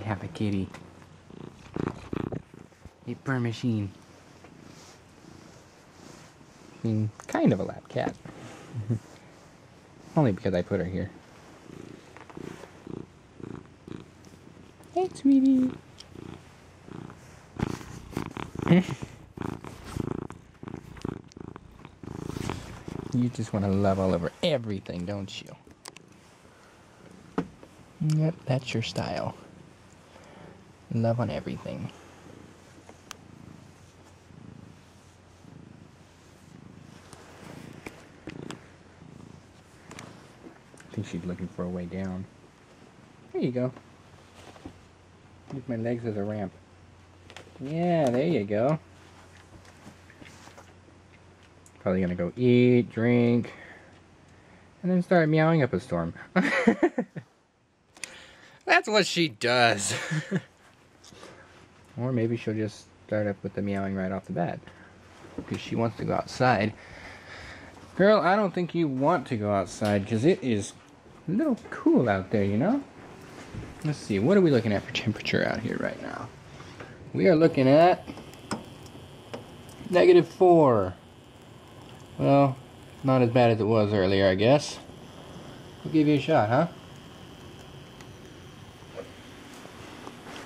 have a kitty. A fur machine. I mean, kind of a lap cat. Only because I put her here. Hey, sweetie. You just want to love all over everything, don't you? Yep, that's your style. Love on everything. I think she's looking for a way down. There you go. Use my legs as a ramp. Yeah, there you go. Probably gonna go eat, drink, and then start meowing up a storm. That's what she does. Or maybe she'll just start up with the meowing right off the bat. Because she wants to go outside. Girl, I don't think you want to go outside because it is a little cool out there, you know? Let's see, what are we looking at for temperature out here right now? We are looking at -4. Well, not as bad as it was earlier, I guess. We'll give you a shot, huh?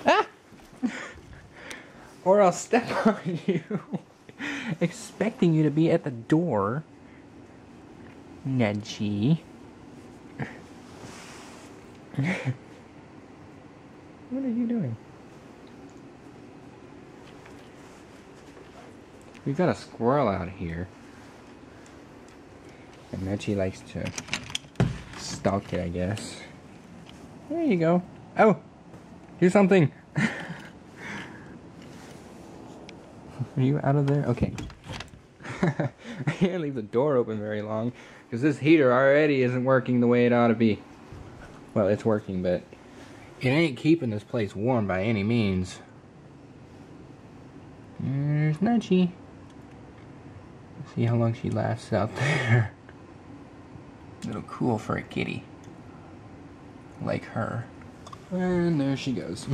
Ah! Or I'll step on you. Expecting you to be at the door. Nudgy. What are you doing? We've got a squirrel out here. And Nudgy likes to stalk it, I guess. There you go. Oh! Do something! Are you out of there? Okay. I can't leave the door open very long because this heater already isn't working the way it ought to be. Well, it's working, but it ain't keeping this place warm by any means. There's Nudgy. Let's see how long she lasts out there. A little cool for a kitty. Like her. And there she goes.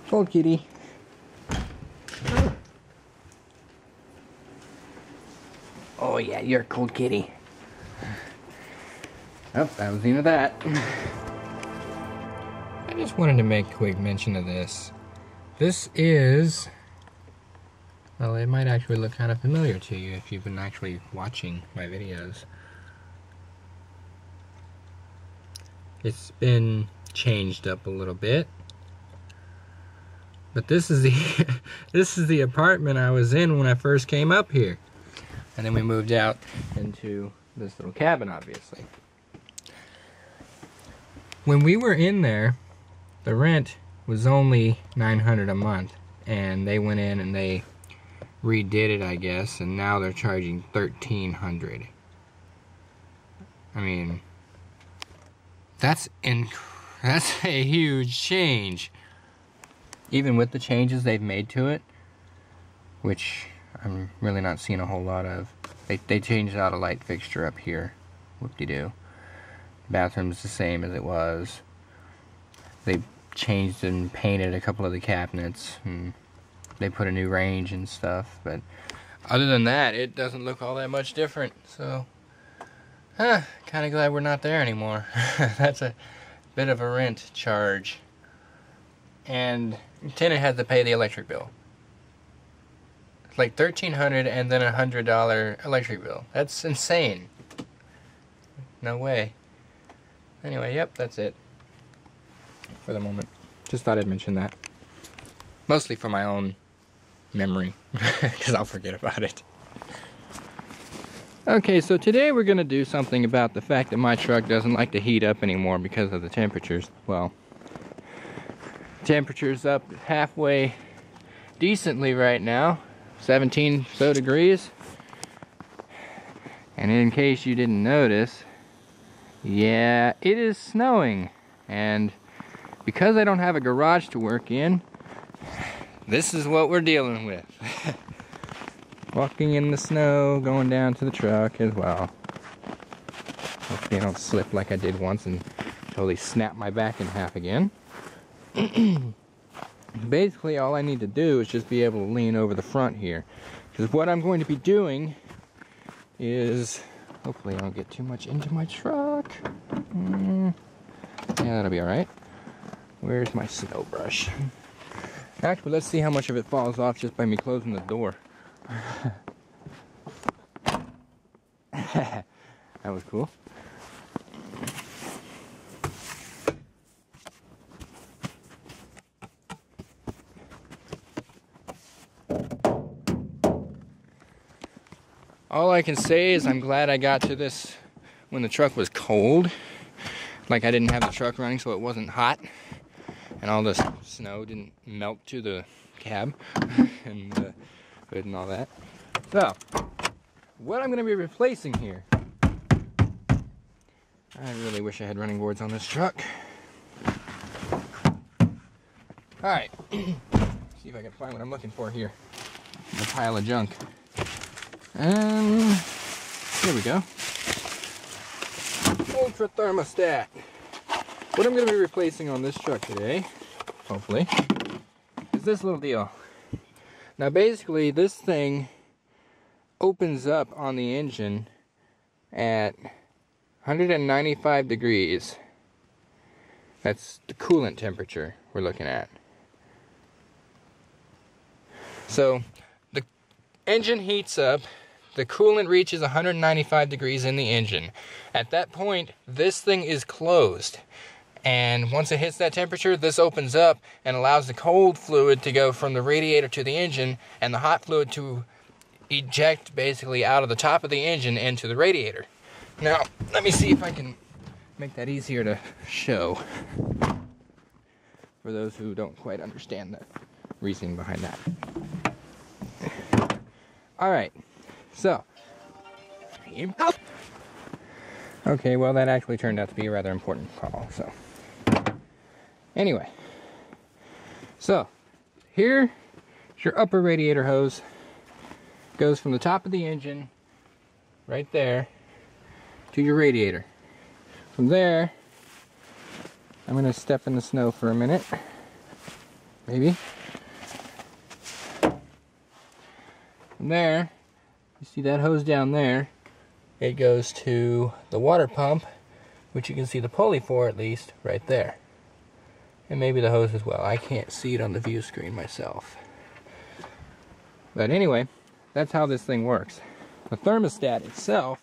Cold kitty. Oh yeah, you're a cold kitty. Oh, that was the end of that. I just wanted to make a quick mention of this. This is... well, it might actually look kind of familiar to you if you've been actually watching my videos. It's been changed up a little bit. But this is the this is the apartment I was in when I first came up here. And then we moved out into this little cabin, obviously. When we were in there, the rent was only $900 a month, and they went in and they redid it, I guess, and now they're charging $1,300. I mean, that's a huge change. Even with the changes they've made to it, which I'm really not seeing a whole lot of. They changed out a light fixture up here. Whoop-de-doo. Bathroom's the same as it was. They changed and painted a couple of the cabinets, and they put a new range and stuff, but other than that, it doesn't look all that much different. So, kind of glad we're not there anymore. That's a bit of a rent charge. And tenant had to pay the electric bill. It's like $1,300 and then $100 electric bill. That's insane. No way. Anyway, yep, that's it for the moment. Just thought I'd mention that. Mostly for my own memory, because I'll forget about it. Okay, so today we're going to do something about the fact that my truck doesn't like to heat up anymore because of the temperatures. Well, temperature's up halfway decently right now, 17 so degrees. And in case you didn't notice, yeah, it is snowing. And because I don't have a garage to work in, this is what we're dealing with. Walking in the snow, going down to the truck as well. Hopefully I don't slip like I did once and Totally snapped my back in half again. Basically, all I need to do is just be able to lean over the front here. Because what I'm going to be doing is, hopefully I don't get too much into my truck. Yeah, that'll be alright. Where's my snow brush? Actually, let's see how much of it falls off just by me closing the door. That was cool. All I can say is I'm glad I got to this when the truck was cold. Like I didn't have the truck running so it wasn't hot. And all this snow didn't melt to the cab and the hood and all that. So, what I'm going to be replacing here. I really wish I had running boards on this truck. Alright. See if I can find what I'm looking for here. A pile of junk. Here we go. Ultra thermostat. What I'm going to be replacing on this truck today, hopefully, is this little deal. Now basically this thing opens up on the engine at 195 degrees. That's the coolant temperature we're looking at. So the engine heats up. The coolant reaches 195 degrees in the engine. At that point, this thing is closed. And once it hits that temperature, this opens up and allows the cold fluid to go from the radiator to the engine and the hot fluid to eject basically out of the top of the engine into the radiator. Now, let me see if I can make that easier to show for those who don't quite understand the reasoning behind that. Alright. So, okay, well that actually turned out to be a rather important call, so. Anyway, so, here's your upper radiator hose. Goes from the top of the engine, right there, to your radiator. From there, I'm going to step in the snow for a minute, maybe. From there, you see that hose down there, it goes to the water pump, which you can see the pulley for at least, right there. And maybe the hose as well. I can't see it on the view screen myself. But anyway, that's how this thing works. The thermostat itself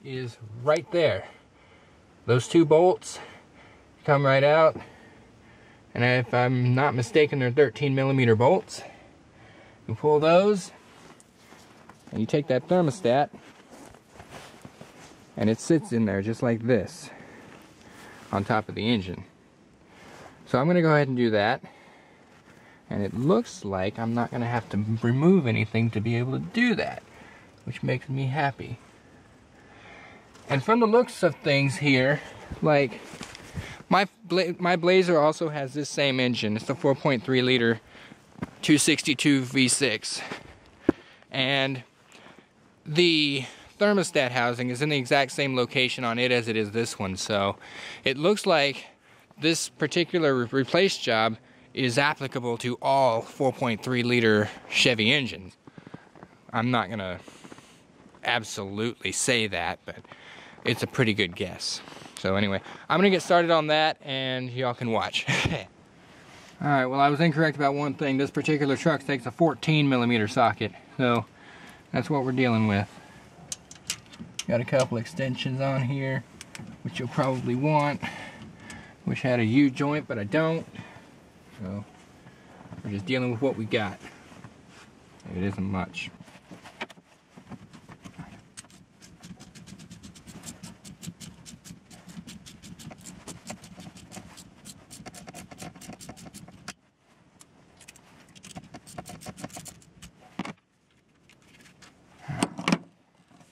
is right there. Those two bolts come right out. And if I'm not mistaken, they're 13mm bolts. You pull those. And you take that thermostat, and it sits in there just like this, on top of the engine. So I'm going to go ahead and do that. And it looks like I'm not going to have to remove anything to be able to do that, which makes me happy. And from the looks of things here, like, my Blazer also has this same engine. It's the 4.3 liter 262 V6. And the thermostat housing is in the exact same location on it as it is this one, so it looks like this particular replace job is applicable to all 4.3 liter Chevy engines. I'm not gonna absolutely say that, but it's a pretty good guess. So anyway, I'm gonna get started on that and y'all can watch. Alright, well I was incorrect about one thing. This particular truck takes a 14mm socket, so that's what we're dealing with. Got a couple extensions on here, which you'll probably want. Wish I had a U-joint, but I don't. So, we're just dealing with what we got. It isn't much.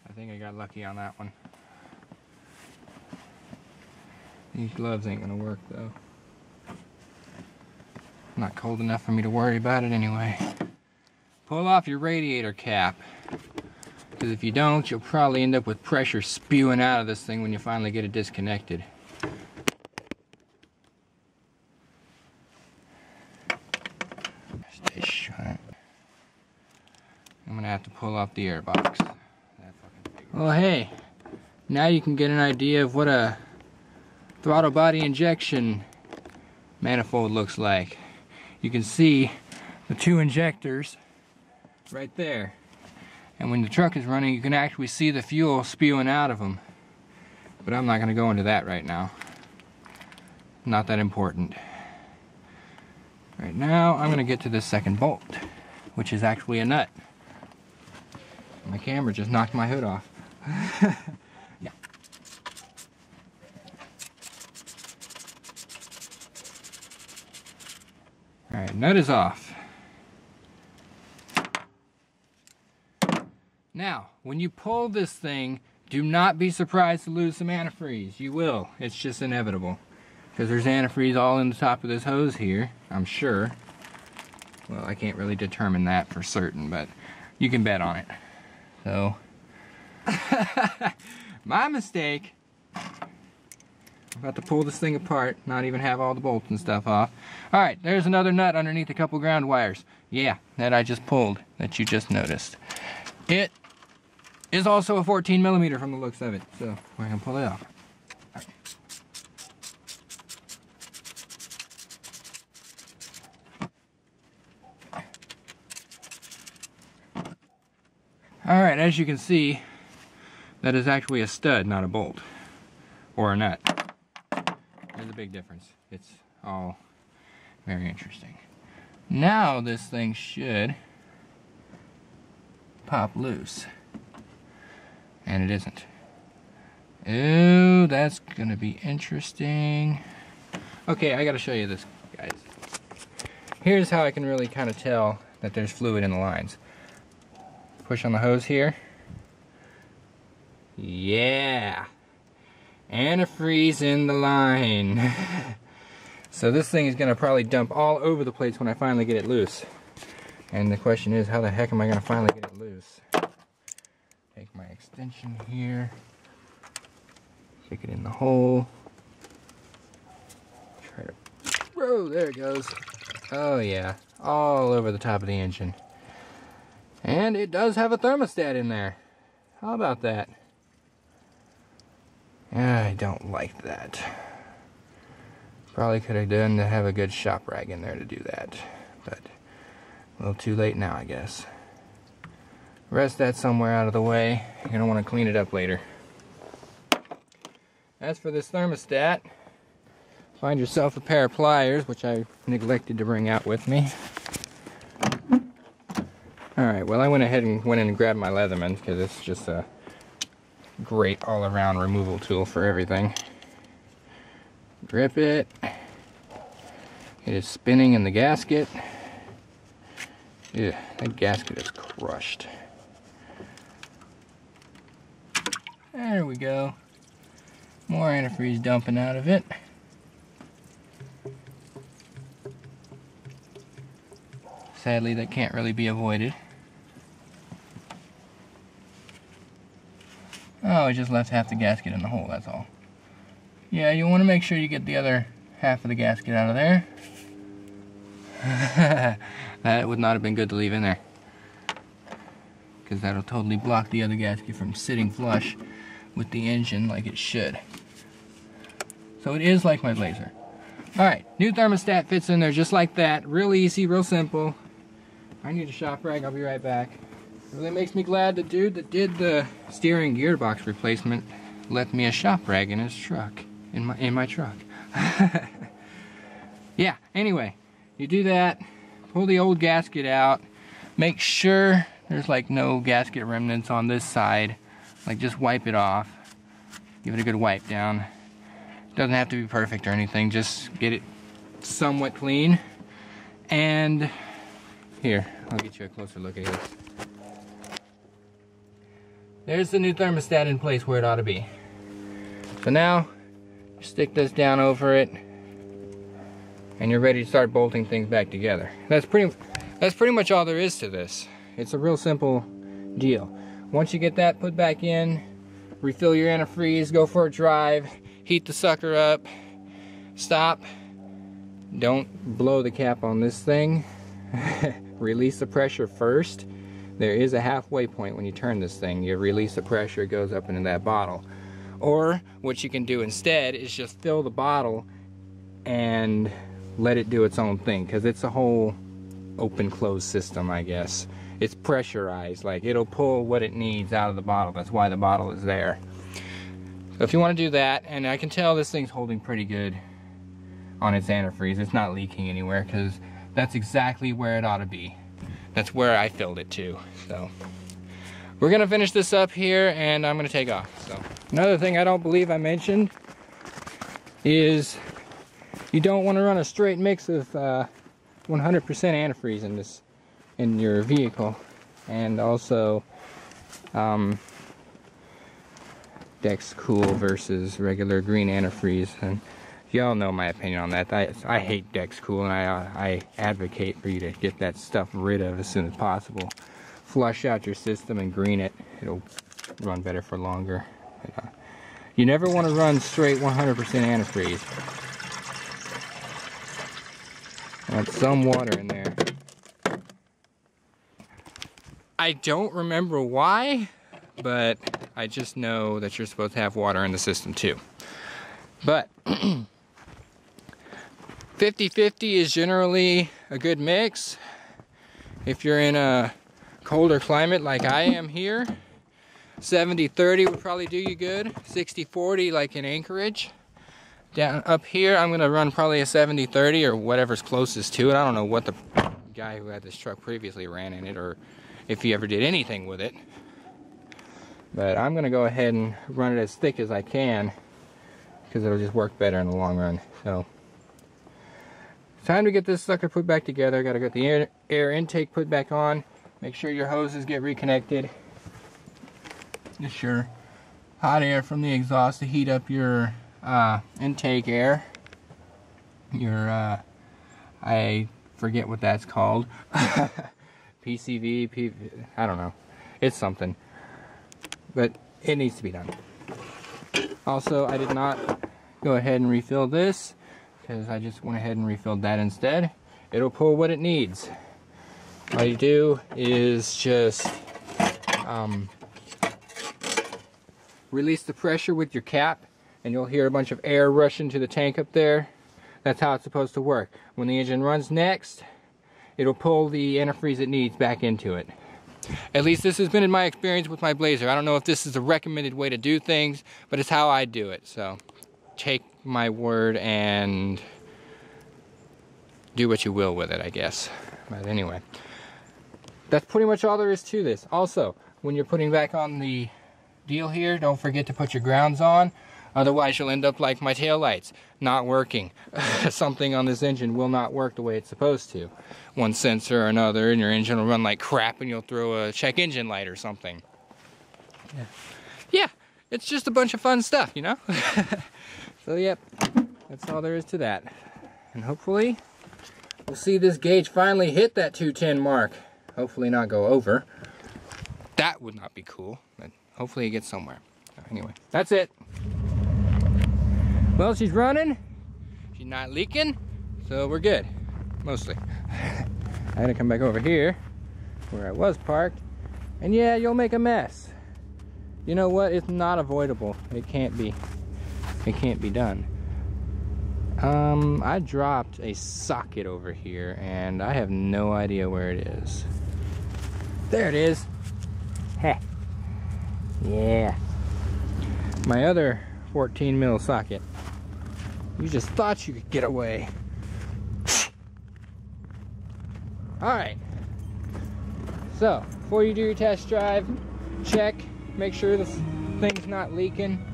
I think I got lucky on that one. These gloves ain't gonna work though. Not cold enough for me to worry about it anyway. Pull off your radiator cap, because if you don't, you'll probably end up with pressure spewing out of this thing when you finally get it disconnected. have to pull off the air box. Well, hey, now you can get an idea of what a throttle body injection manifold looks like. You can see the two injectors right there. And when the truck is running, you can actually see the fuel spewing out of them. But I'm not going to go into that right now. Not that important. Right now, I'm going to get to this second bolt, which is actually a nut. My camera just knocked my hood off. Yeah. Alright, nut is off. Now, when you pull this thing, do not be surprised to lose some antifreeze. You will. It's just inevitable. Because there's antifreeze all in the top of this hose here, I'm sure. Well, I can't really determine that for certain, but you can bet on it. So, my mistake. I'm about to pull this thing apart, not even have all the bolts and stuff off. Alright, there's another nut underneath a couple ground wires. Yeah, that I just pulled, that you just noticed. It is also a 14 millimeter from the looks of it, so we're going to pull it off. Alright, as you can see, that is actually a stud, not a bolt. Or a nut. There's a big difference. It's all very interesting. Now this thing should pop loose. And it isn't. Ooh, that's gonna be interesting. Okay, I gotta show you this, guys. Here's how I can really kind of tell that there's fluid in the lines. Push on the hose here. Yeah. Antifreeze in the line. So this thing is gonna probably dump all over the place when I finally get it loose. And the question is, how the heck am I gonna finally get it loose? Take my extension here, stick it in the hole, try to, whoa, there it goes. Oh yeah, all over the top of the engine. And it does have a thermostat in there. How about that? I don't like that. Probably could have done to have a good shop rag in there to do that, but a little too late now, I guess. Rest that somewhere out of the way. You're gonna want to clean it up later. As for this thermostat, find yourself a pair of pliers, which I neglected to bring out with me. Alright, well I went ahead and went in and grabbed my Leatherman because it's just a great all-around removal tool for everything. Grip it. It is spinning in the gasket. Ew, that gasket is crushed. There we go. More antifreeze dumping out of it. Sadly, that can't really be avoided. Oh, I just left half the gasket in the hole, that's all. Yeah, you want to make sure you get the other half of the gasket out of there. That would not have been good to leave in there, because that'll totally block the other gasket from sitting flush with the engine like it should. So it is like my Blazer. Alright, new thermostat fits in there just like that. Real easy, real simple. I need a shop rag, I'll be right back. It really makes me glad the dude that did the steering gearbox replacement left me a shop rag in his truck. In my truck. Yeah, anyway, you do that, pull the old gasket out, make sure there's like no gasket remnants on this side. Like just wipe it off. Give it a good wipe down. Doesn't have to be perfect or anything, just get it somewhat clean. And here, I'll get you a closer look at this. There's the new thermostat in place where it ought to be. So now, stick this down over it, and you're ready to start bolting things back together. That's pretty much all there is to this. It's a real simple deal. Once you get that put back in, refill your antifreeze, go for a drive, heat the sucker up, stop, don't blow the cap on this thing, release the pressure first, there is a halfway point when you turn this thing. You release the pressure, it goes up into that bottle. Or what you can do instead is just fill the bottle and let it do its own thing, because it's a whole open closed system, I guess. It's pressurized, like it'll pull what it needs out of the bottle. That's why the bottle is there. So if you want to do that, and I can tell this thing's holding pretty good on its antifreeze. It's not leaking anywhere, because that's exactly where it ought to be. That's where I filled it to. So we're gonna finish this up here, and I'm gonna take off. So another thing I don't believe I mentioned is you don't want to run a straight mix of 100% antifreeze in your vehicle, and also Dex Cool versus regular green antifreeze. And y'all know my opinion on that. I hate Dex Cool, and I advocate for you to get that stuff rid of as soon as possible. Flush out your system and green it. It'll run better for longer. You never want to run straight 100% antifreeze. Want some water in there. I don't remember why, but I just know that you're supposed to have water in the system too. But 50-50 is generally a good mix. If you're in a colder climate like I am here, 70-30 would probably do you good. 60-40 like in Anchorage. Down up here, I'm gonna run probably a 70-30 or whatever's closest to it. I don't know what the guy who had this truck previously ran in it, or if he ever did anything with it. But I'm gonna go ahead and run it as thick as I can, because it'll just work better in the long run. So, time to get this sucker put back together. Gotta get the air intake put back on. Make sure your hoses get reconnected. Just your hot air from the exhaust to heat up your intake air. Your I forget what that's called. PCV, I don't know. It's something. But it needs to be done. Also, I did not go ahead and refill this, because I just went ahead and refilled that instead. It'll pull what it needs. All you do is just release the pressure with your cap, and you'll hear a bunch of air rush into the tank up there. That's how it's supposed to work. When the engine runs next, it'll pull the antifreeze it needs back into it. At least this has been in my experience with my Blazer. I don't know if this is a recommended way to do things, but it's how I do it. So take my word and do what you will with it, I guess. But anyway, that's pretty much all there is to this. Also, when you're putting back on the deal here, don't forget to put your grounds on. Otherwise, you'll end up like my taillights, not working. Something on this engine will not work the way it's supposed to. One sensor or another, and your engine will run like crap, and you'll throw a check engine light or something. Yeah, it's just a bunch of fun stuff, you know? So, yep, that's all there is to that. And hopefully, we'll see this gauge finally hit that 210 mark. Hopefully not go over. That would not be cool, but hopefully it gets somewhere. Anyway, that's it. Well, she's running. She's not leaking, so we're good, mostly. I'm gonna come back over here where I was parked, and yeah, you'll make a mess. You know what? It's not avoidable. It can't be. It can't be done. I dropped a socket over here, and I have no idea where it is. There it is. Heh. Yeah. My other 14 mil socket. You just thought you could get away. Alright. So, before you do your test drive, check, make sure this thing's not leaking.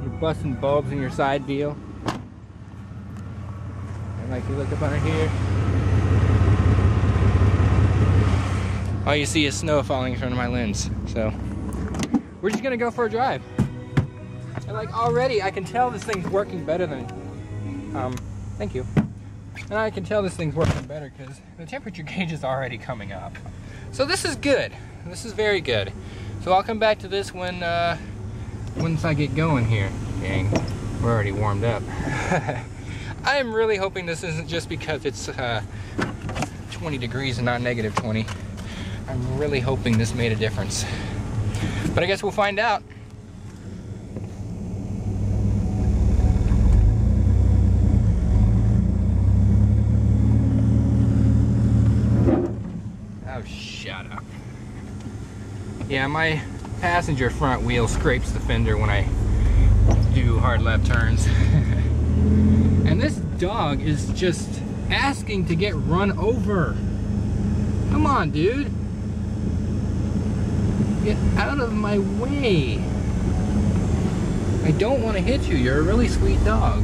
You're busting bulbs in your side deal. And like you look up under here, all you see is snow falling in front of my lens. So, we're just gonna go for a drive. And like already, I can tell this thing's working better than, thank you. And I can tell this thing's working better because the temperature gauge is already coming up. So this is good. This is very good. So I'll come back to this when, once I get going here. Dang, we're already warmed up. I am really hoping this isn't just because it's 20 degrees and not negative 20. I'm really hoping this made a difference. But I guess we'll find out. Oh, shut up. Yeah, my passenger front wheel scrapes the fender when I do hard left turns. And this dog is just asking to get run over. Come on, dude. Get out of my way. I don't want to hit you. You're a really sweet dog.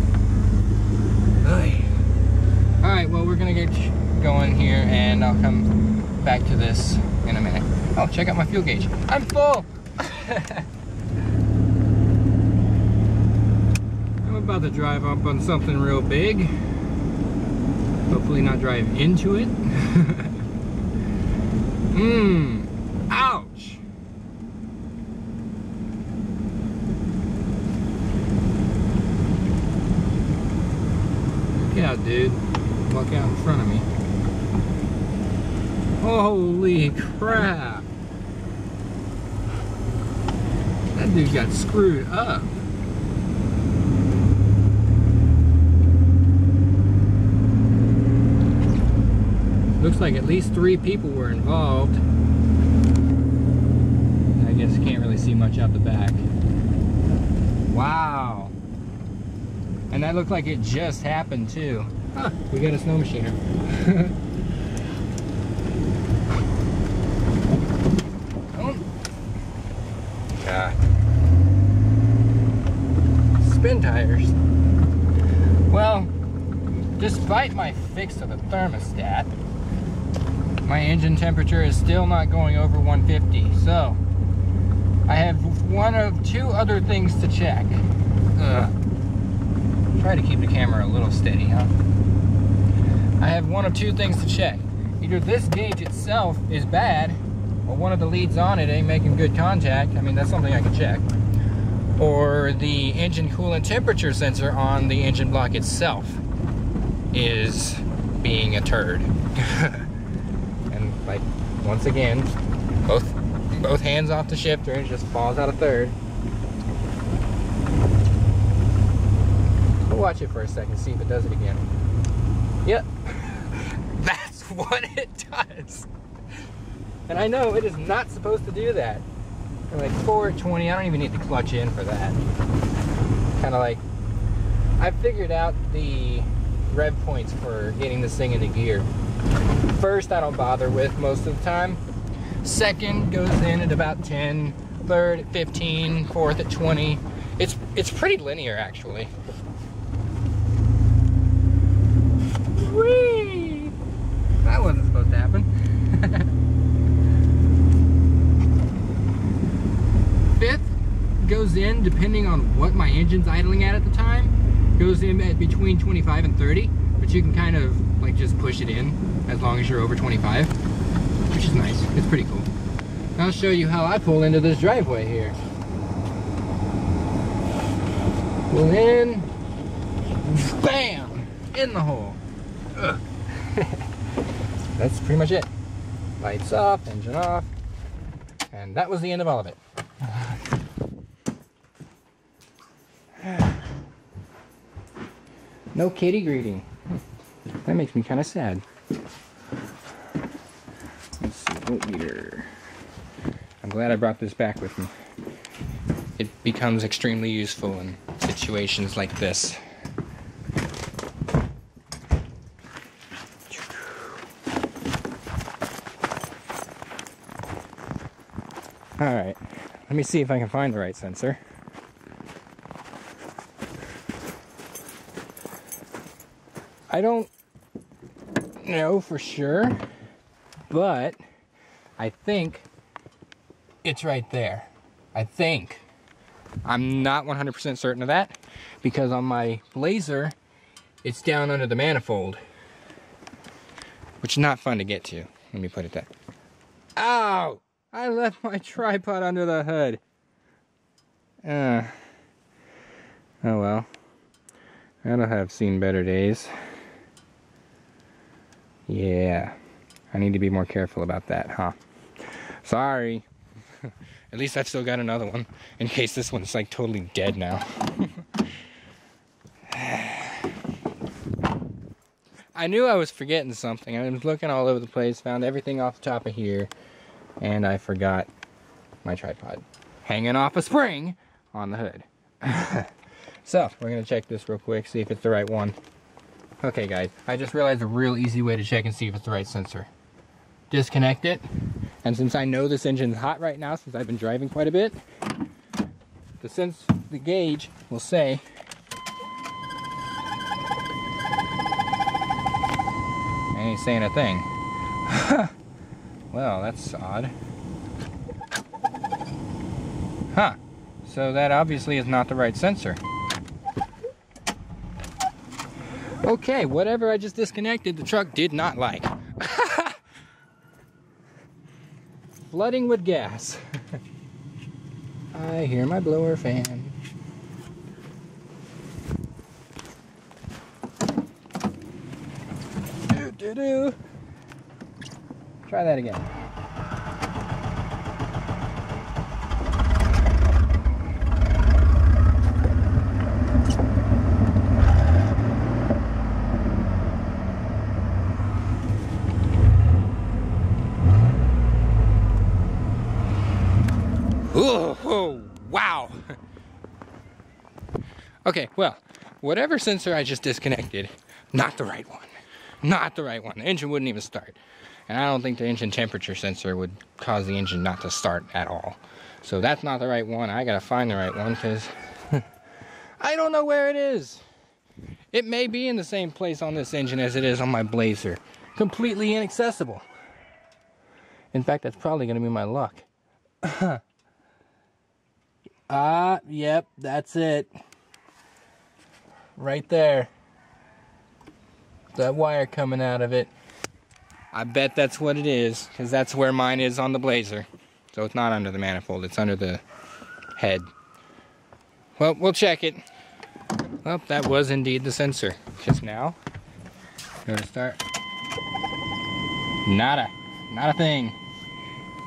Alright, well, we're going to get going here, and I'll come back to this in a minute. Oh, check out my fuel gauge. I'm full! I'm about to drive up on something real big. Hopefully not drive into it. Ouch! Look out, dude. Walk out in front of me. Holy crap! That dude got screwed up. Looks like at least 3 people were involved. I guess you can't really see much out the back. Wow. And that looked like it just happened too. Huh, we got a snow machiner. Oh. God. Spin tires. Well, despite my fix of the thermostat, my engine temperature is still not going over 150, so I have one of 2 other things to check. Try to keep the camera a little steady, huh? I have one of 2 things to check. Either this gauge itself is bad, or one of the leads on it ain't making good contact. I mean, that's something I can check. Or the engine coolant temperature sensor on the engine block itself is being a turd. Like, once again, both hands off the shifter and it just falls out of third. We'll watch it for a second, see if it does it again. Yep, that's what it does. And I know it is not supposed to do that. And like 420, I don't even need to clutch in for that. Kind of like, I figured out the rev points for getting this thing into gear. First, I don't bother with most of the time. Second goes in at about 10, third at 15, fourth at 20. It's pretty linear, actually. Whee! That wasn't supposed to happen. Fifth goes in, depending on what my engine's idling at the time, goes in at between 25 and 30, but you can kind of like just push it in as long as you're over 25, which is nice. It's pretty cool. I'll show you how I pull into this driveway here. Pull in, bam, in the hole. Ugh. That's pretty much it. Lights off, engine off, and that was the end of all of it. No kitty greeting. That makes me kind of sad. Let's see, what year? I'm glad I brought this back with me. It becomes extremely useful in situations like this. Alright, let me see if I can find the right sensor. I don't know for sure, but I think it's right there. I think. I'm not 100% certain of that, because on my Blazer, it's down under the manifold, which is not fun to get to. Let me put it there. Ow! I left my tripod under the hood. Oh well. I'll have seen better days. Yeah. I need to be more careful about that, huh? Sorry. At least I've still got another one, in case this one's like totally dead now. I knew I was forgetting something. I was looking all over the place, found everything off the top of here, and I forgot my tripod hanging off a spring on the hood. So, we're gonna check this real quick, see if it's the right one. Okay guys, I just realized a real easy way to check and see if it's the right sensor. Disconnect it, and since I know this engine's hot right now, since I've been driving quite a bit, the gauge will say ain't saying a thing. Well, that's odd. Huh. So that obviously is not the right sensor. Okay, whatever I just disconnected, the truck did not like. Flooding with gas. I hear my blower fan. Do. Try that again. Oh, wow. Okay, well, whatever sensor I just disconnected, not the right one. Not the right one. The engine wouldn't even start. And I don't think the engine temperature sensor would cause the engine not to start at all. So that's not the right one. I gotta find the right one because I don't know where it is. It may be in the same place on this engine as it is on my Blazer. Completely inaccessible. In fact, that's probably gonna be my luck. Yep, that's it. Right there. That wire coming out of it. I bet that's what it is, because that's where mine is on the Blazer. So it's not under the manifold, it's under the head. Well, we'll check it. Well, that was indeed the sensor. Just now. Go to start. Nada. Not a thing.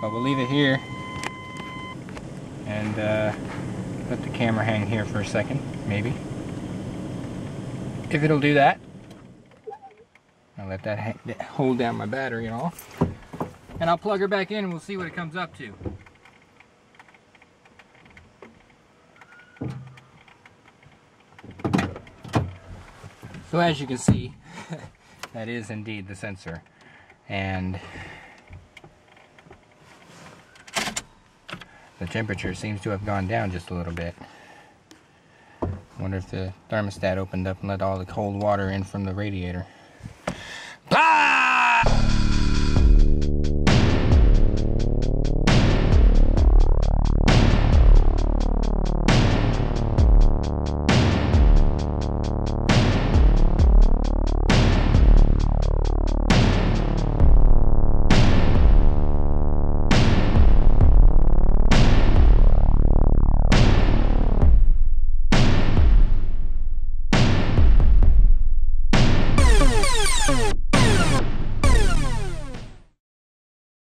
But we'll leave it here. And let the camera hang here for a second, maybe. If it'll do that. I'll let that hold down my battery and all. And I'll plug her back in and we'll see what it comes up to. So as you can see, that is indeed the sensor. And the temperature seems to have gone down just a little bit. I wonder if the thermostat opened up and let all the cold water in from the radiator. Ah!